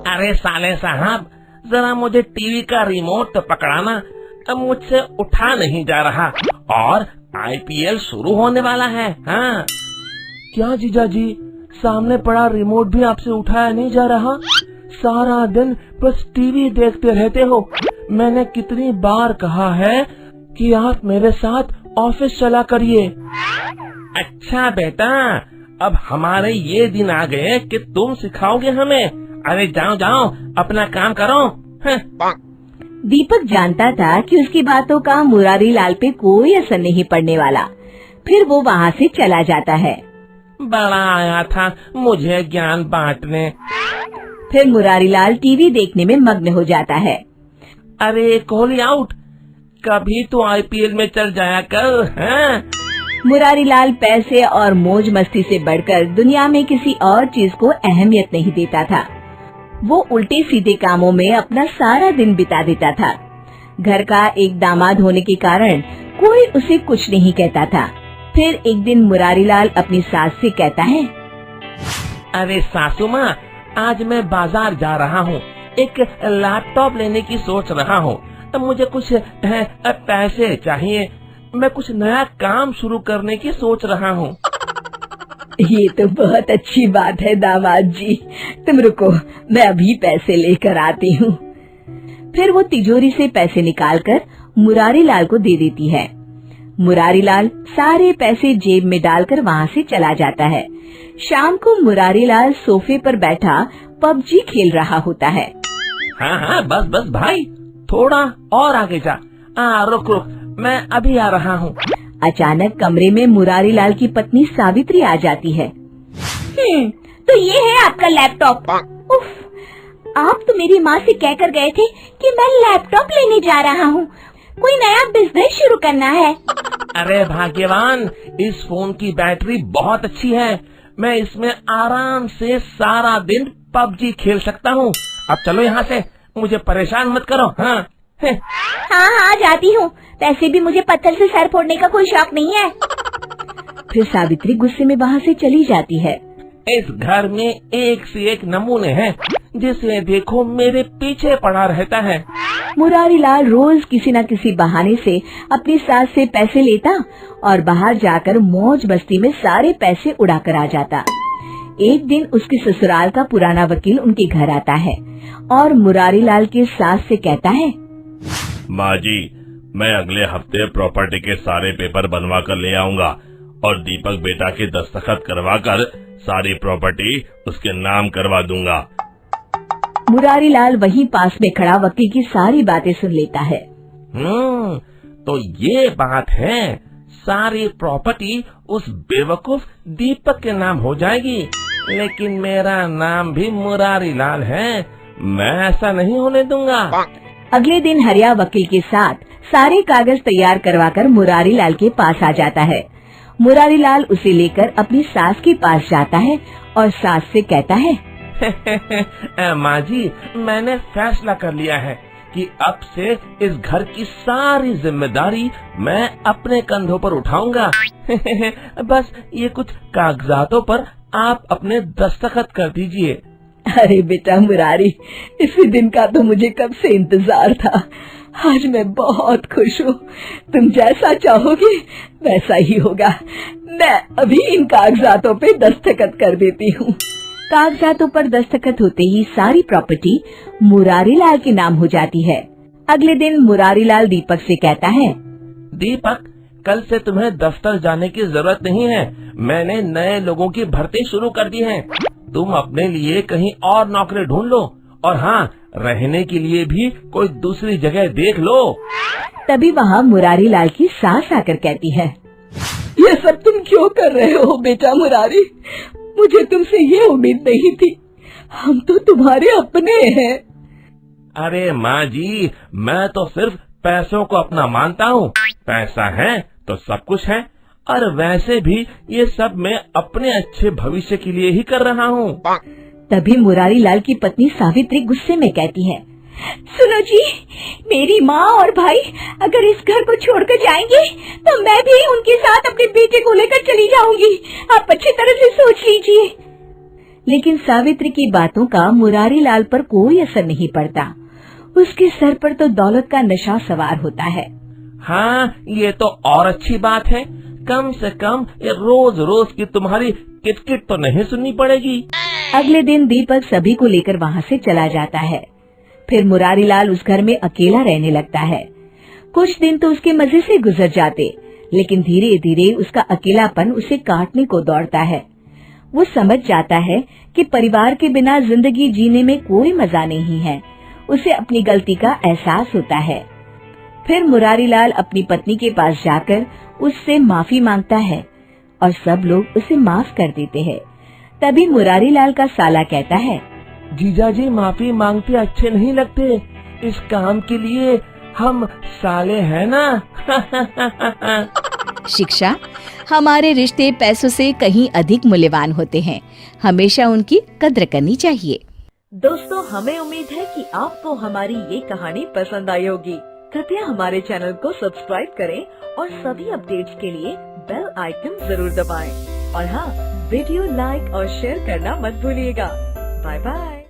अरे साले साहब, जरा मुझे टीवी का रिमोट तो पकड़ाना, अब मुझसे उठा नहीं जा रहा और आईपीएल शुरू होने वाला है। हाँ। क्या जीजाजी, सामने पड़ा रिमोट भी आपसे उठाया नहीं जा रहा? सारा दिन बस टीवी देखते रहते हो। मैंने कितनी बार कहा है कि आप मेरे साथ ऑफिस चला करिए। अच्छा बेटा, अब हमारे ये दिन आ गए कि तुम सिखाओगे हमें। अरे जाओ जाओ, अपना काम करो। दीपक जानता था कि उसकी बातों का मुरारी लाल पे कोई असर नहीं पड़ने वाला। फिर वो वहाँ से चला जाता है। बड़ा आया था मुझे ज्ञान बांटने। फिर मुरारी लाल टीवी देखने में मग्न हो जाता है। अरे कोहली आउट, कभी तो आईपीएल में चल जाया कर। हाँ? मुरारी लाल पैसे और मौज मस्ती से बढ़कर दुनिया में किसी और चीज को अहमियत नहीं देता था। वो उल्टे सीधे कामों में अपना सारा दिन बिता देता था। घर का एक दामाद होने के कारण कोई उसे कुछ नहीं कहता था। फिर एक दिन मुरारी लाल अपनी सास से कहता है, अरे सासू माँ, आज मैं बाजार जा रहा हूँ, एक लैपटॉप लेने की सोच रहा हूँ। अब मुझे कुछ पैसे चाहिए, मैं कुछ नया काम शुरू करने की सोच रहा हूँ। ये तो बहुत अच्छी बात है दामाद जी, तुम रुको, मैं अभी पैसे लेकर आती हूँ। फिर वो तिजोरी से पैसे निकालकर मुरारी लाल को दे देती है। मुरारी लाल सारे पैसे जेब में डालकर वहाँ से चला जाता है। शाम को मुरारी लाल सोफे पर बैठा पबजी खेल रहा होता है। हाँ हाँ, बस बस भाई, थोड़ा और आगे जा। रुक रुक, मैं अभी आ रहा हूँ। अचानक कमरे में मुरारी लाल की पत्नी सावित्री आ जाती है। तो ये है आपका लैपटॉप। उफ, आप तो मेरी माँ से कहकर गए थे कि मैं लैपटॉप लेने जा रहा हूँ, कोई नया बिजनेस शुरू करना है। अरे भाग्यवान, इस फोन की बैटरी बहुत अच्छी है, मैं इसमें आराम से सारा दिन पबजी खेल सकता हूँ। अब चलो यहाँ से, मुझे परेशान मत करो। हाँ हाँ जाती हूँ, वैसे भी मुझे पत्थर से सर फोड़ने का कोई शौक नहीं है। फिर सावित्री गुस्से में वहाँ से चली जाती है। इस घर में एक से एक नमूने हैं, जिसे देखो मेरे पीछे पड़ा रहता है। मुरारी लाल रोज किसी न किसी बहाने से अपनी सास से पैसे लेता और बाहर जाकर मौज मस्ती में सारे पैसे उड़ा कर आ जाता। एक दिन उसके ससुराल का पुराना वकील उनके घर आता है और मुरारी लाल की सास से कहता है, माँ जी, मैं अगले हफ्ते प्रॉपर्टी के सारे पेपर बनवा कर ले आऊंगा और दीपक बेटा के दस्तखत करवा कर सारी प्रॉपर्टी उसके नाम करवा दूंगा। मुरारी लाल वहीं पास में खड़ा वकील की सारी बातें सुन लेता है। तो ये बात है, सारी प्रॉपर्टी उस बेवकूफ दीपक के नाम हो जाएगी, लेकिन मेरा नाम भी मुरारी लाल है, मैं ऐसा नहीं होने दूंगा। अगले दिन हरिया वकील के साथ सारे कागज तैयार करवाकर मुरारी लाल के पास आ जाता है। मुरारी लाल उसे लेकर अपनी सास के पास जाता है और सास से कहता है, माँ जी, मैंने फैसला कर लिया है कि अब से इस घर की सारी जिम्मेदारी मैं अपने कंधों पर उठाऊंगा। बस ये कुछ कागजातों पर आप अपने दस्तखत कर दीजिए। अरे बेटा मुरारी, इसी दिन का तो मुझे कब से इंतजार था। आज मैं बहुत खुश हूँ, तुम जैसा चाहोगे वैसा ही होगा। मैं अभी इन कागजातों पे दस्तखत कर देती हूँ। कागजातों पर दस्तखत होते ही सारी प्रॉपर्टी मुरारी लाल के नाम हो जाती है। अगले दिन मुरारी लाल दीपक से कहता है, दीपक, कल से तुम्हें दफ्तर जाने की जरूरत नहीं है, मैंने नए लोगों की भर्ती शुरू कर दी है। तुम अपने लिए कहीं और नौकरी ढूंढ लो, और हाँ, रहने के लिए भी कोई दूसरी जगह देख लो। तभी वहाँ मुरारी लाल की सास आकर कहती है, ये सब तुम क्यों कर रहे हो बेटा मुरारी? मुझे तुमसे ये उम्मीद नहीं थी, हम तो तुम्हारे अपने हैं। अरे माँ जी, मैं तो सिर्फ पैसों को अपना मानता हूँ, पैसा है तो सब कुछ है, और वैसे भी ये सब मैं अपने अच्छे भविष्य के लिए ही कर रहा हूँ। तभी मुरारी लाल की पत्नी सावित्री गुस्से में कहती है, सुनो जी, मेरी माँ और भाई अगर इस घर को छोड़कर जाएंगे तो मैं भी उनके साथ अपने बेटे को लेकर चली जाऊंगी। आप अच्छी तरह से सोच लीजिए। लेकिन सावित्री की बातों का मुरारी लाल पर कोई असर नहीं पड़ता। उसके सर पर तो दौलत का नशा सवार होता है। हाँ, ये तो और अच्छी बात है। कम से कम ये रोज रोज की तुम्हारी किटकिट तो नहीं सुननी पड़ेगी। अगले दिन दीपक सभी को लेकर वहाँ से चला जाता है। फिर मुरारी लाल उस घर में अकेला रहने लगता है। कुछ दिन तो उसके मजे से गुजर जाते, लेकिन धीरे धीरे उसका अकेलापन उसे काटने को दौड़ता है। वो समझ जाता है कि परिवार के बिना जिंदगी जीने में कोई मजा नहीं है। उसे अपनी गलती का एहसास होता है। फिर मुरारी लाल अपनी पत्नी के पास जाकर उससे माफी मांगता है और सब लोग उसे माफ कर देते हैं। तभी मुरारी लाल का साला कहता है, जीजाजी माफी मांगते अच्छे नहीं लगते। इस काम के लिए हम साले हैं ना। शिक्षा, हमारे रिश्ते पैसों से कहीं अधिक मूल्यवान होते हैं। हमेशा उनकी कद्र करनी चाहिए। दोस्तों, हमें उम्मीद है कि आपको हमारी ये कहानी पसंद आई होगी। कृपया हमारे चैनल को सब्सक्राइब करें और सभी अपडेट्स के लिए बेल आइकन जरूर दबाएं। और हाँ, वीडियो लाइक और शेयर करना मत भूलिएगा। Bye bye.